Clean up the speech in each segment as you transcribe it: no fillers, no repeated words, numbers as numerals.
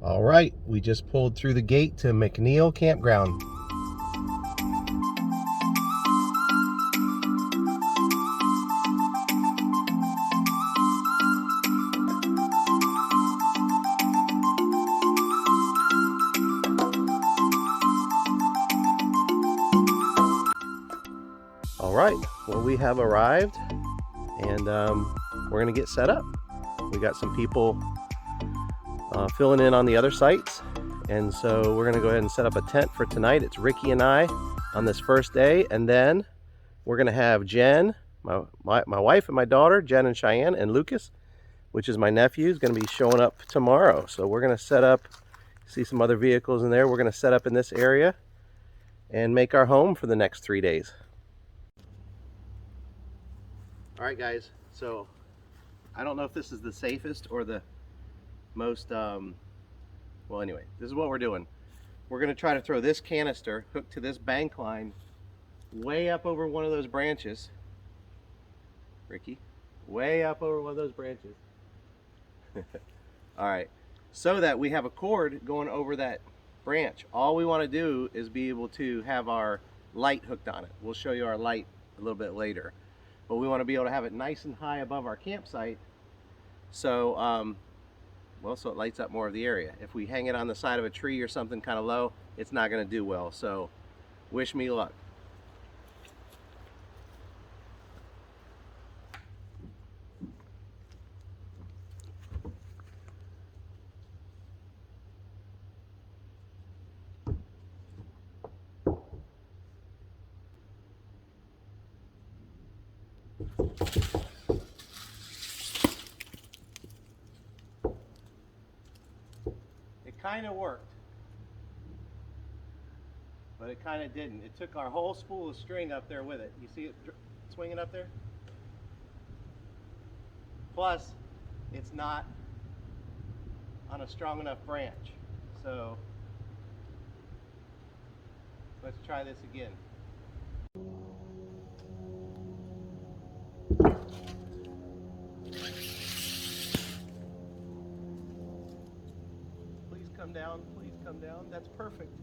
All right, we just pulled through the gate to McNeil Campground. All right, well, we have arrived, and we're gonna get set up. We got some people filling in on the other sites, and so we're gonna go ahead and set up a tent for tonight. It's Ricky and I on this first day, and then we're gonna have Jen, my wife and my daughter, Jen and Cheyenne, and Lucas, which is my nephew, is gonna be showing up tomorrow. So we're gonna set up, see some other vehicles in there. We're gonna set up in this area and make our home for the next 3 days. All right, guys, so I don't know if this is the safest or the most, well, anyway, this is what we're doing. We're gonna try to throw this canister hooked to this bank line way up over one of those branches. Ricky, way up over one of those branches. All right, so that we have a cord going over that branch. All we wanna do is be able to have our light hooked on it. We'll show you our light a little bit later. But we want to be able to have it nice and high above our campsite, so well, so it lights up more of the area. If we hang it on the side of a tree or something kind of low, it's not going to do well. So wish me luck. It kind of worked, but it kind of didn't. It took our whole spool of string up there with it. You see it swinging up there? Plus, it's not on a strong enough branch. So let's try this again. Come down, please come down. That's perfect.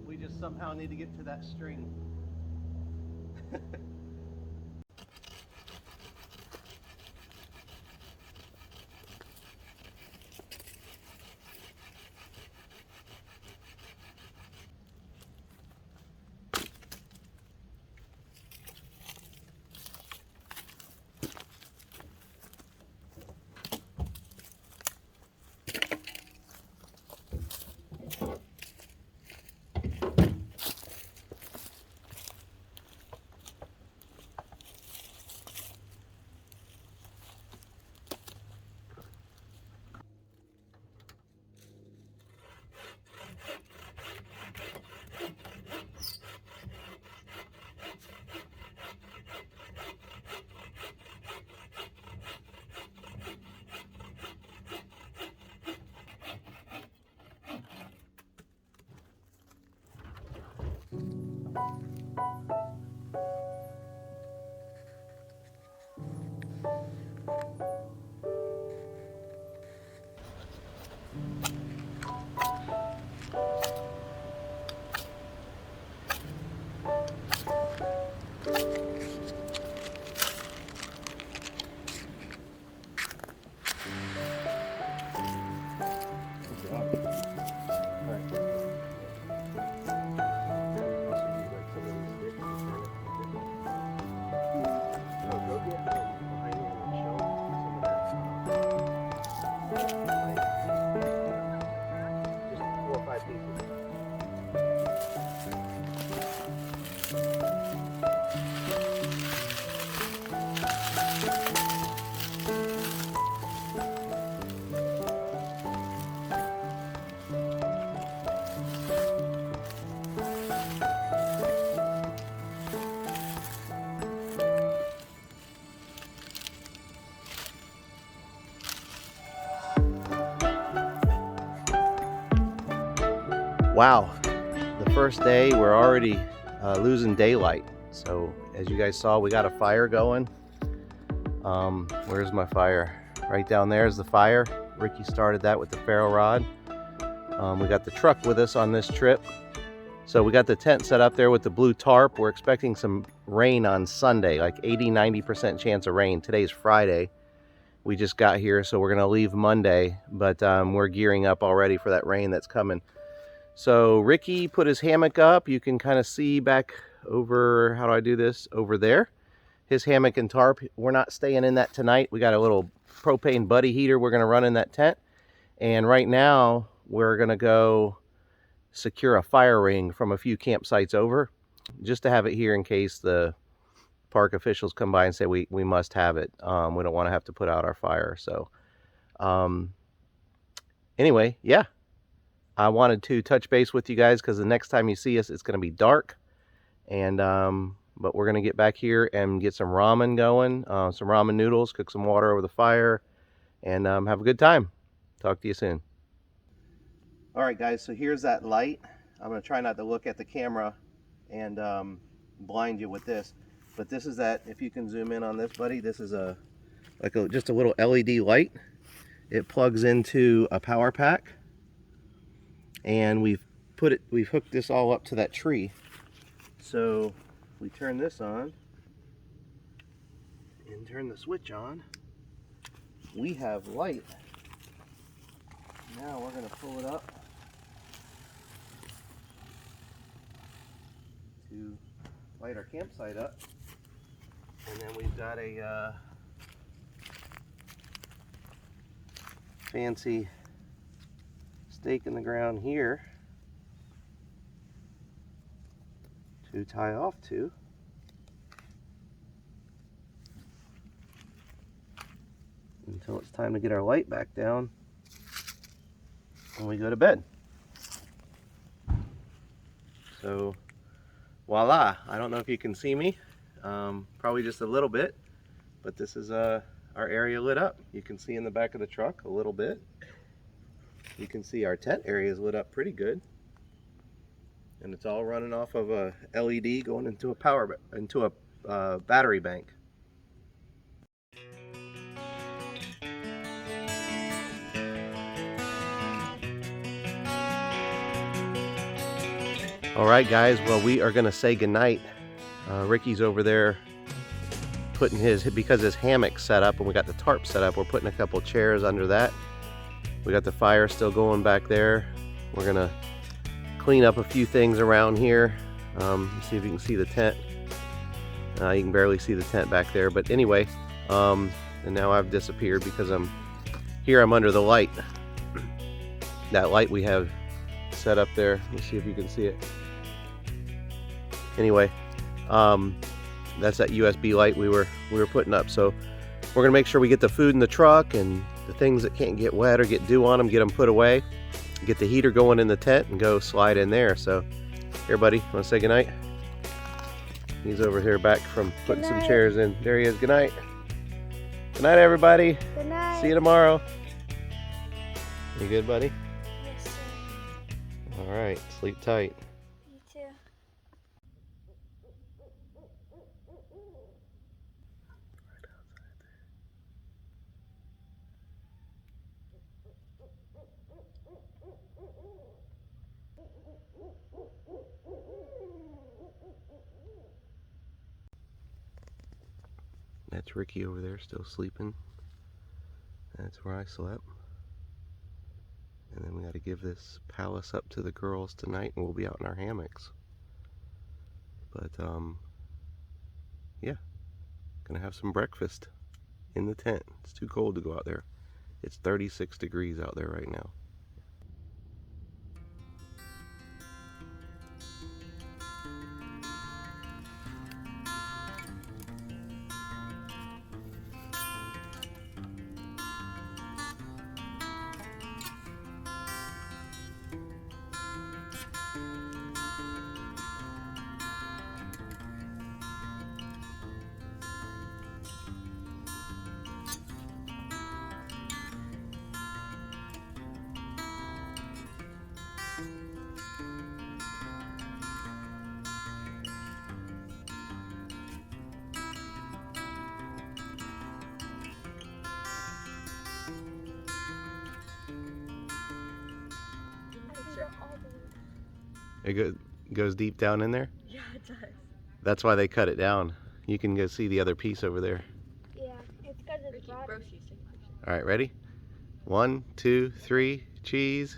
We just somehow need to get to that string. Wow, the first day we're already losing daylight. So as you guys saw, we got a fire going. Where's my fire? Right down there is the fire. Ricky started that with the ferro rod. We got the truck with us on this trip. So we got the tent set up there with the blue tarp. We're expecting some rain on Sunday, like 80-90% chance of rain. Today's Friday. We just got here, so we're gonna leave Monday, but we're gearing up already for that rain that's coming. So Ricky put his hammock up. You can kind of see back over, how do I do this? Over there. His hammock and tarp. We're not staying in that tonight. We got a little propane buddy heater we're gonna run in that tent. And right now, we're gonna go secure a fire ring from a few campsites over, just to have it here in case the park officials come by and say we must have it. We don't want to have to put out our fire. So anyway, yeah, I wanted to touch base with you guys because the next time you see us, it's going to be dark. And but we're going to get back here and get some ramen going, some ramen noodles, cook some water over the fire, and have a good time. Talk to you soon. All right, guys, so here's that light. I'm going to try not to look at the camera and blind you with this. But this is that, if you can zoom in on this, buddy, this is just a little LED light. It plugs into a power pack. And we've hooked this all up to that tree. So we turn this on and turn the switch on. We have light. Now we're going to pull it up to light our campsite up. And then we've got a fancy stake in the ground here to tie off to. Until it's time to get our light back down when we go to bed. So voila, I don't know if you can see me, probably just a little bit, but this is our area lit up. You can see in the back of the truck a little bit. You can see our tent area is lit up pretty good, and it's all running off of a LED going into a battery bank. All right, guys, well, we are gonna say goodnight. Ricky's over there putting because his hammock's set up and we got the tarp set up, we're putting a couple chairs under that. We got the fire still going back there. We're gonna clean up a few things around here. See if you can see the tent. You can barely see the tent back there, but anyway, and now I've disappeared because I'm under the light. That light we have set up there. Let's see if you can see it. Anyway, that's that USB light we were putting up. So we're gonna make sure we get the food in the truck and the things that can't get wet or get dew on them, get them put away, get the heater going in the tent and go slide in there. So here, buddy, want to say goodnight? He's over here back from putting some chairs in. There he is. Good night. Good night, everybody. Good night. See you tomorrow. You good, buddy? Yes, sir. All right, sleep tight. You too. That's Ricky over there still sleeping. That's where I slept. And then we got to give this palace up to the girls tonight and we'll be out in our hammocks. But yeah, gonna have some breakfast in the tent. It's too cold to go out there. It's 36 degrees out there right now. It goes deep down in there? Yeah, it does. That's why they cut it down. You can go see the other piece over there. Yeah, it's because it's broader. All right, ready? 1, 2, 3, cheese.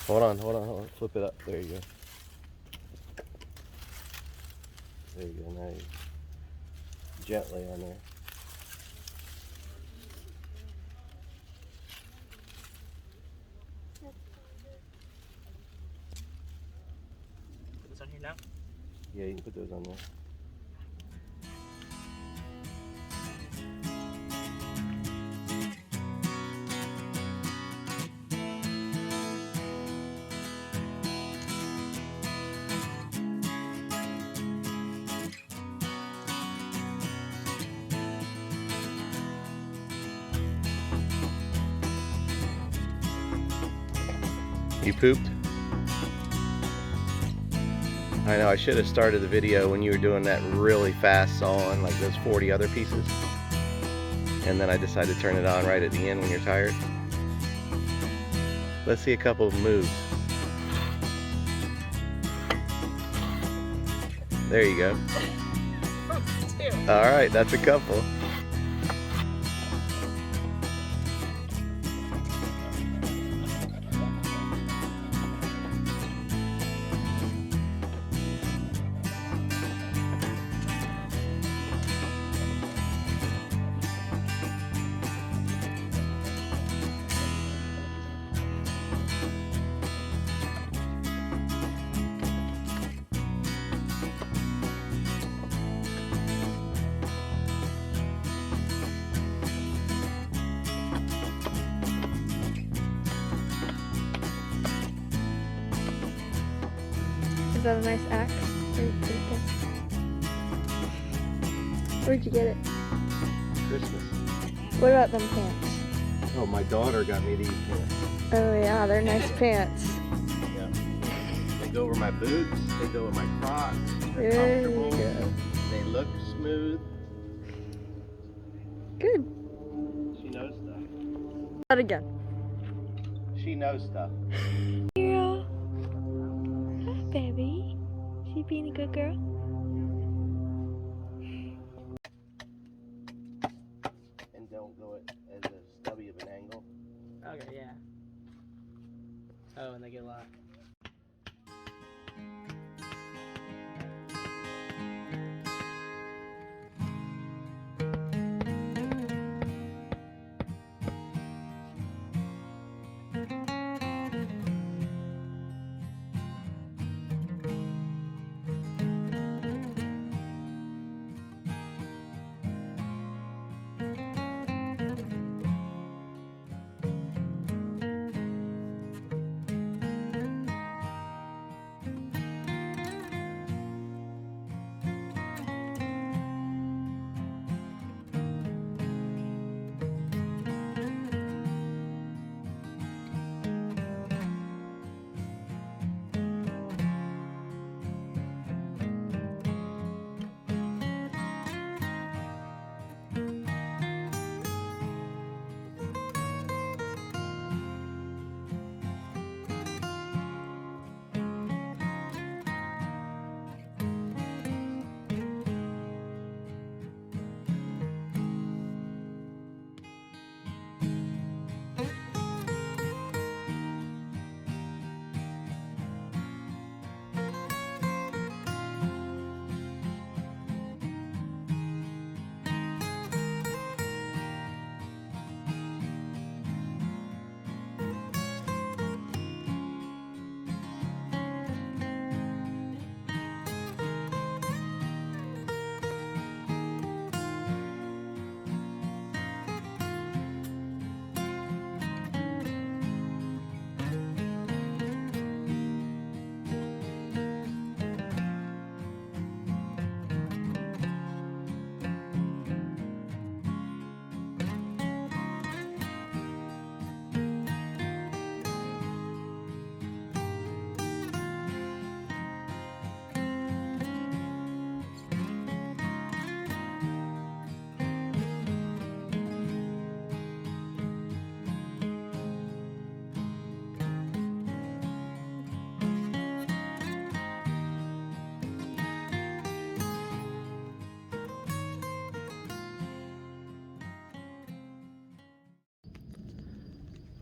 Hold on. Flip it up. There you go. There you go. Now you gently on there. Put this on here now? Yeah, you can put those on there. You pooped? I know, I should have started the video when you were doing that really fast sawing, like those 40 other pieces. And then I decided to turn it on right at the end when you're tired. Let's see a couple of moves. There you go. All right, that's a couple. Is that a nice axe? Where'd you get it? Christmas. What about them pants? Oh, my daughter got me these pants. Oh yeah, they're nice pants. Yeah. They go over my boots, they go over my Crocs, they're There you comfortable, go. they look smooth. Good. She knows stuff. That again. She knows stuff. Girl. Hi, baby. She being a good girl? And don't go at as a stubby of an angle. Okay, yeah. Oh, and they get a lot.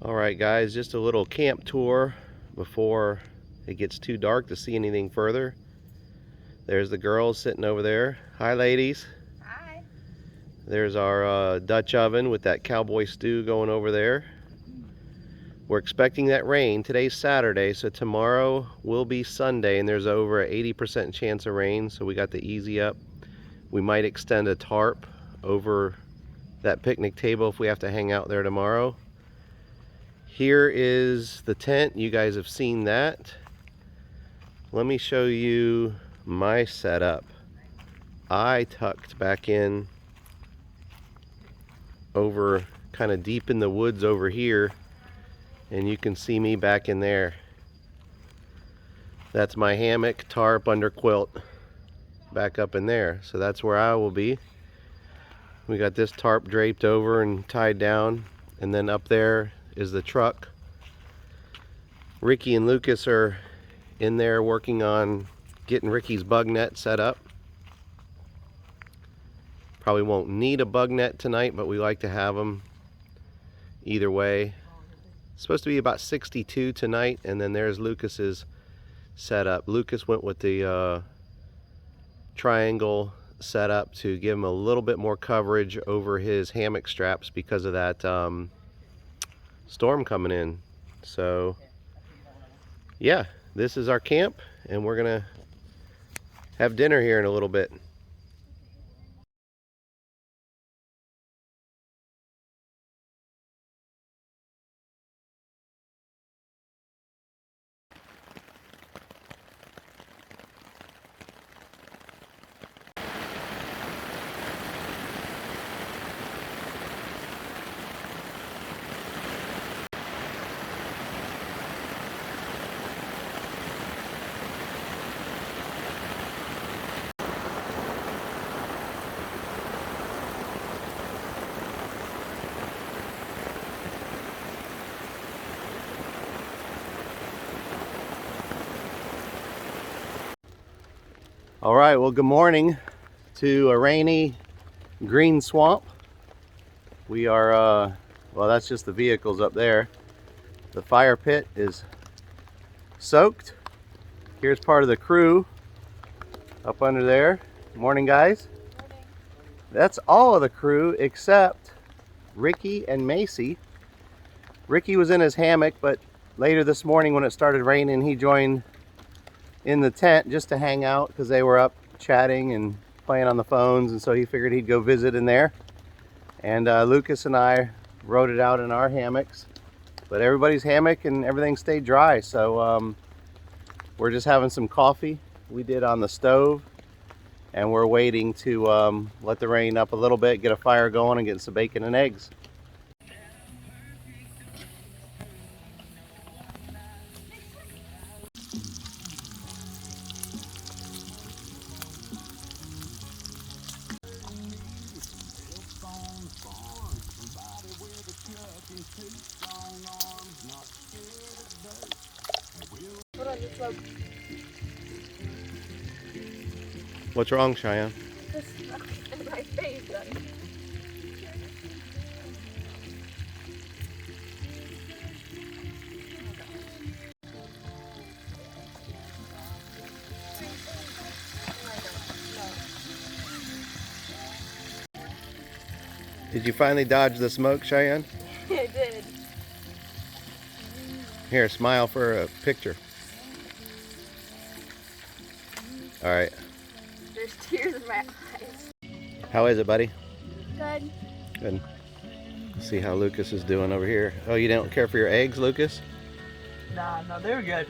Alright guys, just a little camp tour before it gets too dark to see anything further. There's the girls sitting over there. Hi ladies. Hi. There's our Dutch oven with that cowboy stew going over there. We're expecting that rain. Today's Saturday, so tomorrow will be Sunday, and there's over an 80% chance of rain, so we got the easy up. We might extend a tarp over that picnic table if we have to hang out there tomorrow. Here is the tent. You guys have seen that. Let me show you my setup. I tucked back in over kind of deep in the woods over here, and you can see me back in there. That's my hammock, tarp, under quilt back up in there. So that's where I will be. We got this tarp draped over and tied down, and then up there is the truck. Ricky and Lucas are in there working on getting Ricky's bug net set up. Probably won't need a bug net tonight, but we like to have them either way. It's supposed to be about 62 tonight, and then there's Lucas's setup. Lucas went with the triangle setup to give him a little bit more coverage over his hammock straps because of that storm coming in. So yeah, this is our camp, and we're gonna have dinner here in a little bit. All right, well, good morning to a rainy green swamp. We are, well, that's just the vehicles up there. The fire pit is soaked. Here's part of the crew up under there. Morning, guys. Morning. That's all of the crew except Ricky and Macy. Ricky was in his hammock, but later this morning when it started raining, he joined in the tent just to hang out because they were up chatting and playing on the phones, and so he figured he'd go visit in there. And Lucas and I rode it out in our hammocks, but everybody's hammock and everything stayed dry, so we're just having some coffee we did on the stove, and we're waiting to let the rain up a little bit, get a fire going, and get some bacon and eggs. Hold on, the smoke. What's wrong, Cheyenne? The smoke in my face. Did you finally dodge the smoke, Cheyenne? I did. Here, smile for a picture. All right. There's tears in my eyes. How is it, buddy? Good. Good. See how Lucas is doing over here. Oh, you don't care for your eggs, Lucas? Nah, no, they're good.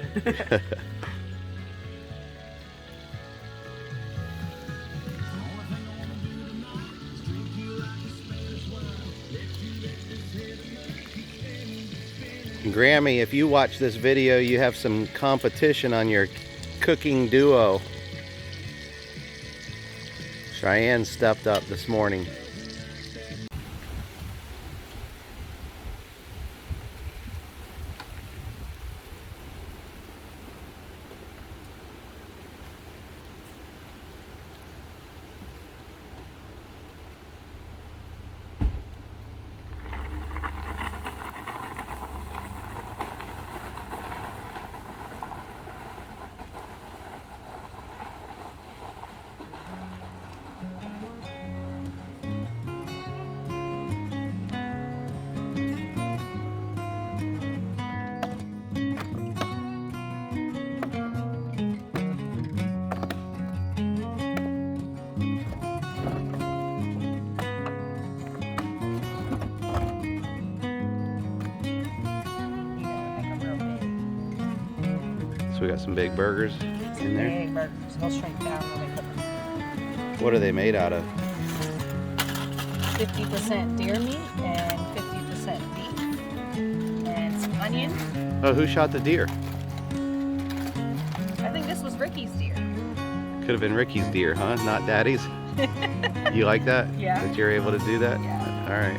Grammy, if you watch this video, you have some competition on your cooking duo. Cheyenne stepped up this morning. So we got some big burgers in there. Big burgers. They'll shrink down when they cook them. What are they made out of? 50% deer meat and 50% beef. And some onion. Oh, who shot the deer? I think this was Ricky's deer. Could have been Ricky's deer, huh? Not Daddy's? You like that? Yeah. That you're able to do that? Yeah. All right.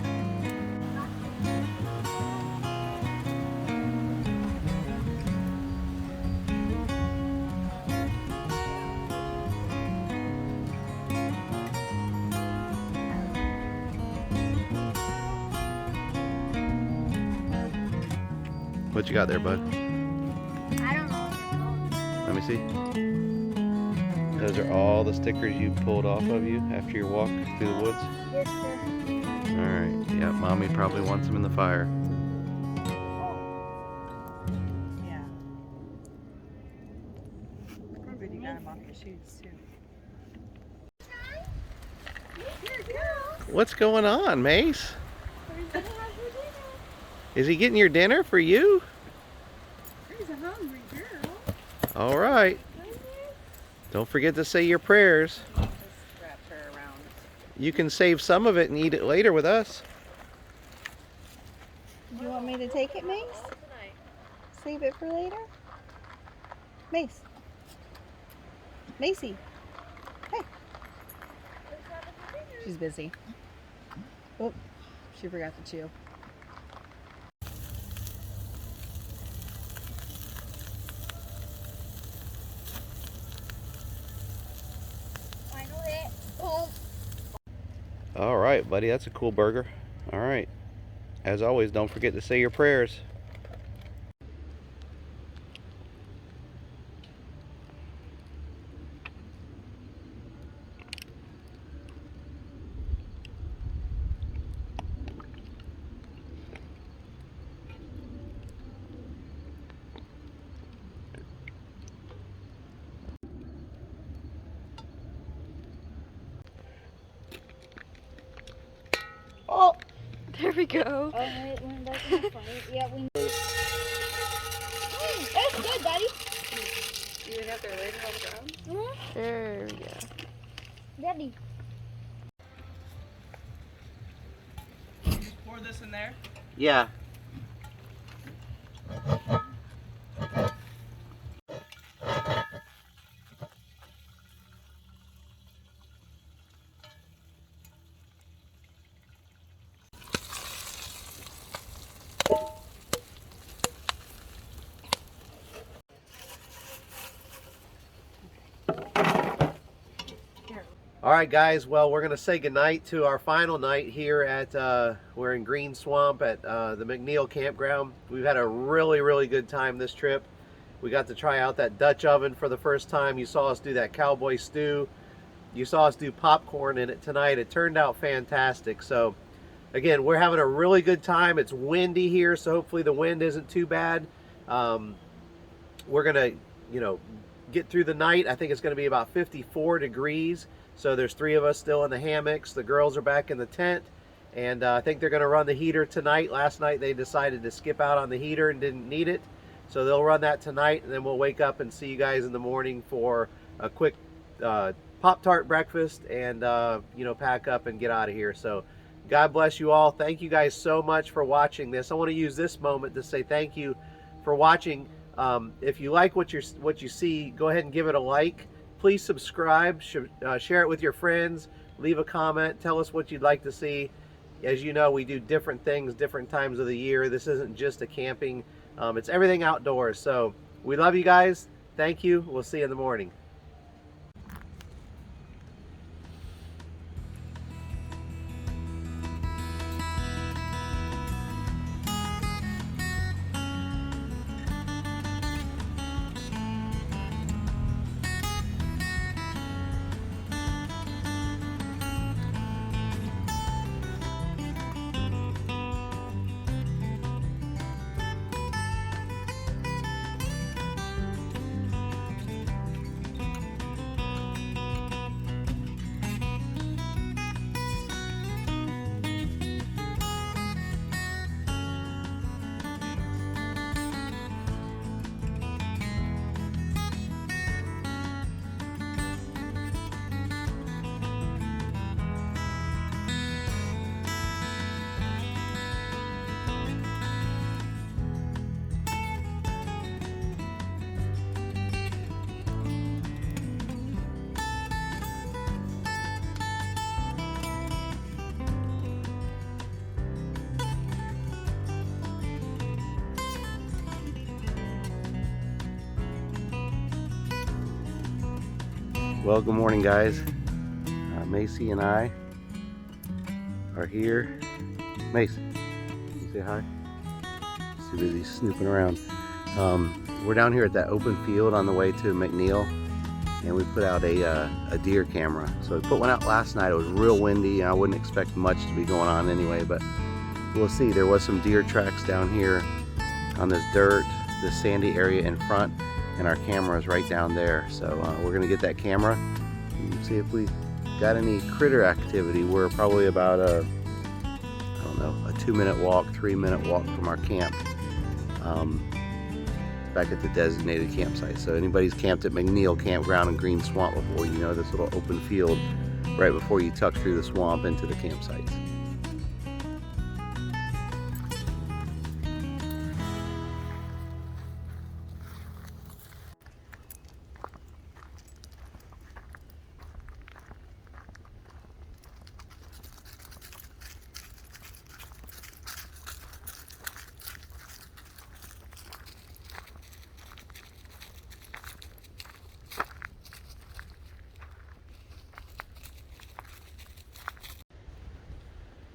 What you got there, bud? I don't know. Let me see. Those are all the stickers you pulled off of you after your walk through the woods? Yes, sir. Alright, yeah, Mommy probably wants them in the fire. Yeah. Good, you got them off your shoes too. What's going on, Mace? Is he getting your dinner for you? He's a hungry girl. Alright. Don't forget to say your prayers. Just wrap her around. You can save some of it and eat it later with us. Do you want me to take it, Mace? Save it for later? Mace. Macy. Hey. She's busy. Oh, she forgot to chew. Alright, buddy, that's a cool burger. Alright. As always, don't forget to say your prayers. Oh, there we go. Oh, wait, when that's in the front. Yeah, we. That's good, Daddy. You would have to lay it on the ground? There we go. Daddy. Pour this in there. Yeah. All right, guys. Well, we're going to say goodnight to our final night here at, we're in Green Swamp at the McNeil Campground. We've had a really, really good time this trip. We got to try out that Dutch oven for the first time. You saw us do that cowboy stew. You saw us do popcorn in it tonight. It turned out fantastic. So, again, we're having a really good time. It's windy here, so hopefully the wind isn't too bad. We're going to, get through the night. I think it's going to be about 54 degrees. So there's 3 of us still in the hammocks. The girls are back in the tent. And I think they're going to run the heater tonight. Last night they decided to skip out on the heater and didn't need it. So they'll run that tonight. And then we'll wake up and see you guys in the morning for a quick Pop-Tart breakfast and, pack up and get out of here. So God bless you all. Thank you guys so much for watching this. I want to use this moment to say thank you for watching. If you like what you see, go ahead and give it a like. Please subscribe, share it with your friends, leave a comment, tell us what you'd like to see. As you know, we do different things different times of the year. This isn't just a camping, it's everything outdoors. So we love you guys. Thank you. We'll see you in the morning. Well, good morning, guys. Macy and I are here. Mace, you say hi? She's too busy snooping around. We're down here at that open field on the way to McNeil, and we put out a deer camera. So we put one out last night. It was real windy, and I wouldn't expect much to be going on anyway, but we'll see. There was some deer tracks down here on this dirt, this sandy area in front, and our camera is right down there. So we're gonna get that camera and see if we got any critter activity. We're probably about a 2-minute walk, 3-minute walk from our camp, back at the designated campsite. So anybody's camped at McNeil Campground in Green Swamp before, you know this little open field right before you tuck through the swamp into the campsites.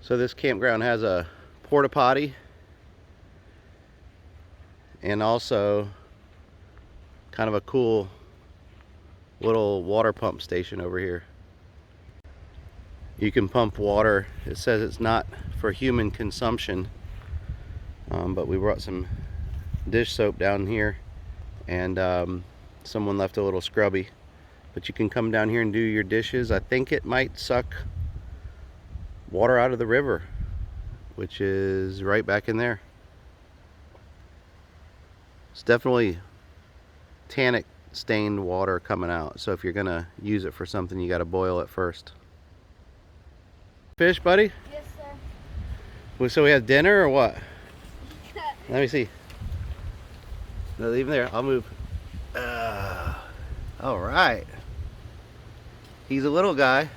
So this campground has a porta potty and also kind of a cool little water pump station over here. You can pump water. It says it's not for human consumption, but we brought some dish soap down here, and someone left a little scrubby. But you can come down here and do your dishes. I think it might suck water out of the river, which is right back in there. It's definitely tannic stained water coming out, so if you're gonna use it for something, you got to boil it first. Fish, buddy? Yes, sir. Well, so we have dinner or what? Let me see. No, leave him there. I'll move. All right. He's a little guy.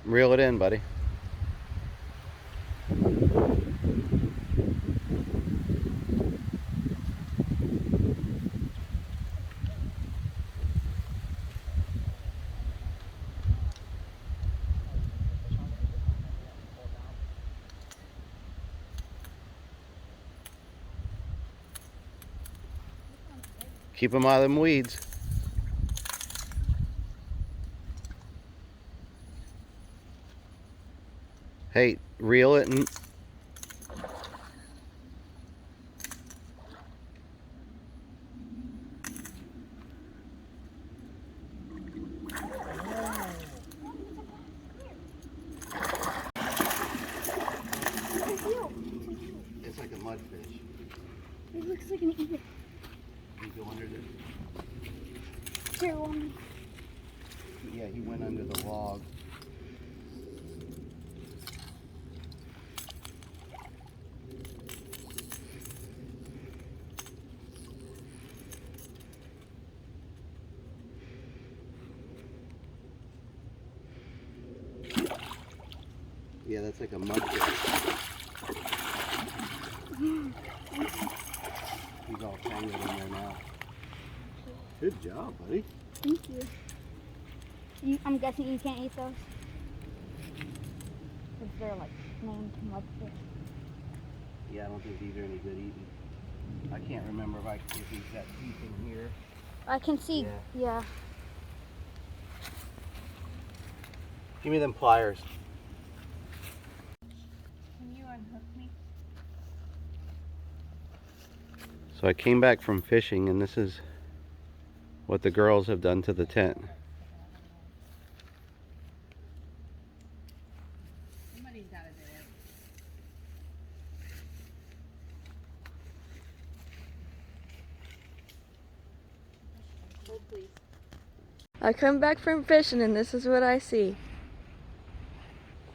Reel it in, buddy. Keep them out of them weeds. Hey, reel it and it's like a mudfish. It looks like an eagle. You go under the... Yeah, he went under the log. Yeah, that's like a mudfish. He's all tangled in there now. Good job, buddy. Thank you. I'm guessing you can't eat those? Because they're like named mudfish. Yeah, I don't think these are any good eating. I can't remember if he's got teeth in here. I can see, yeah. Give me them pliers. Can you unhook me? So I came back from fishing, and this is what the girls have done to the tent. Somebody's got to do it. Hold, please. I come back from fishing and this is what I see.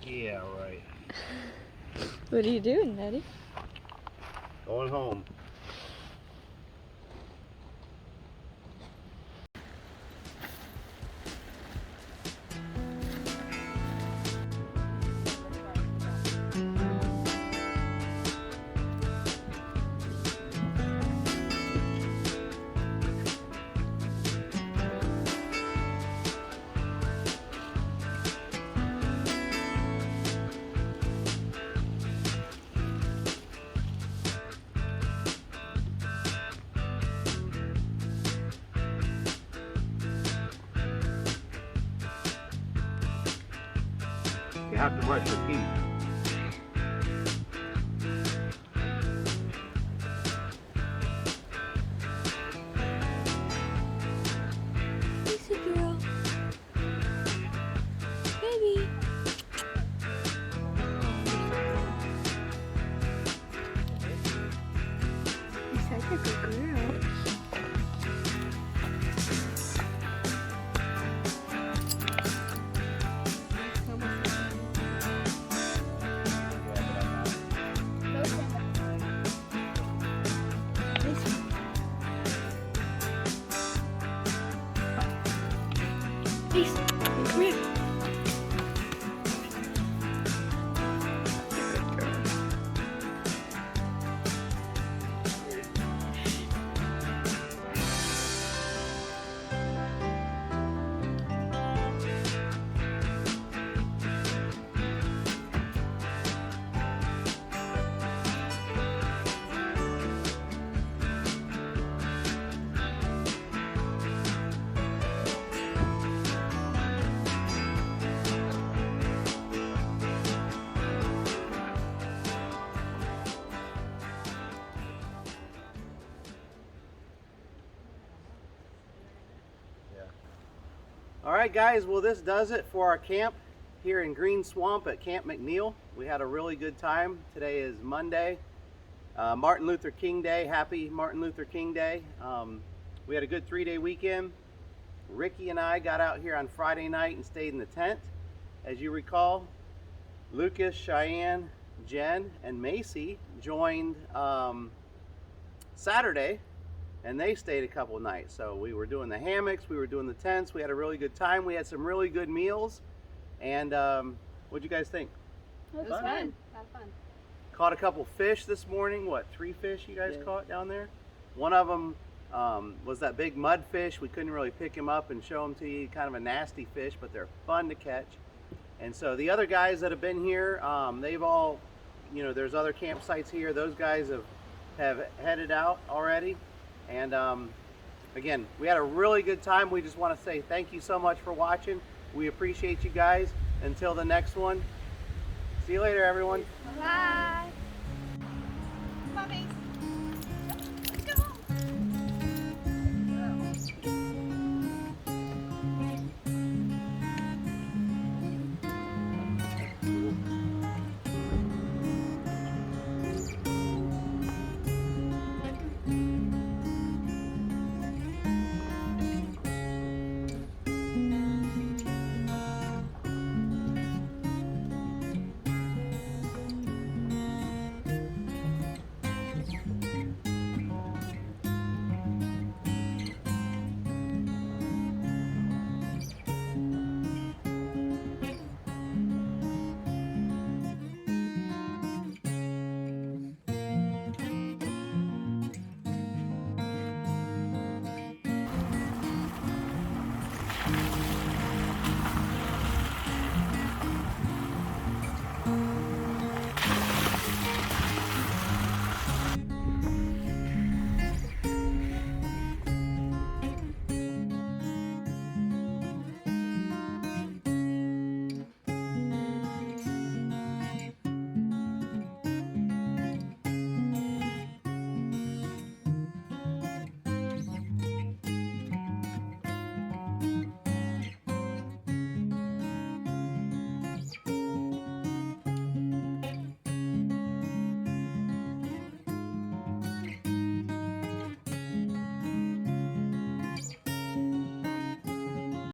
Yeah, right. What are you doing, Daddy? Going home. have to brush your teeth. Lisa girl. Baby. You're such a good girl. Lisa, come here. All right, guys, well, this does it for our camp here in Green Swamp at Camp McNeil. We had a really good time. Today is Monday, Martin Luther King Day. Happy Martin Luther King Day. We had a good 3-day weekend. Ricky and I got out here on Friday night and stayed in the tent. As you recall, Lucas, Cheyenne, Jen, and Macy joined Saturday, and they stayed a couple of nights. So we were doing the hammocks, we were doing the tents. We had a really good time. We had some really good meals. And what'd you guys think? It was fun. A lot of fun. Caught a couple fish this morning. What, 3 fish you guys caught down there? One of them was that big mud fish. We couldn't really pick him up and show him to you. Kind of a nasty fish, but they're fun to catch. And so the other guys that have been here, they've all, you know, there's other campsites here. Those guys have headed out already. And again, we had a really good time. We just want to say thank you so much for watching. We appreciate you guys. Until the next one, see you later, everyone. Bye. Mummies.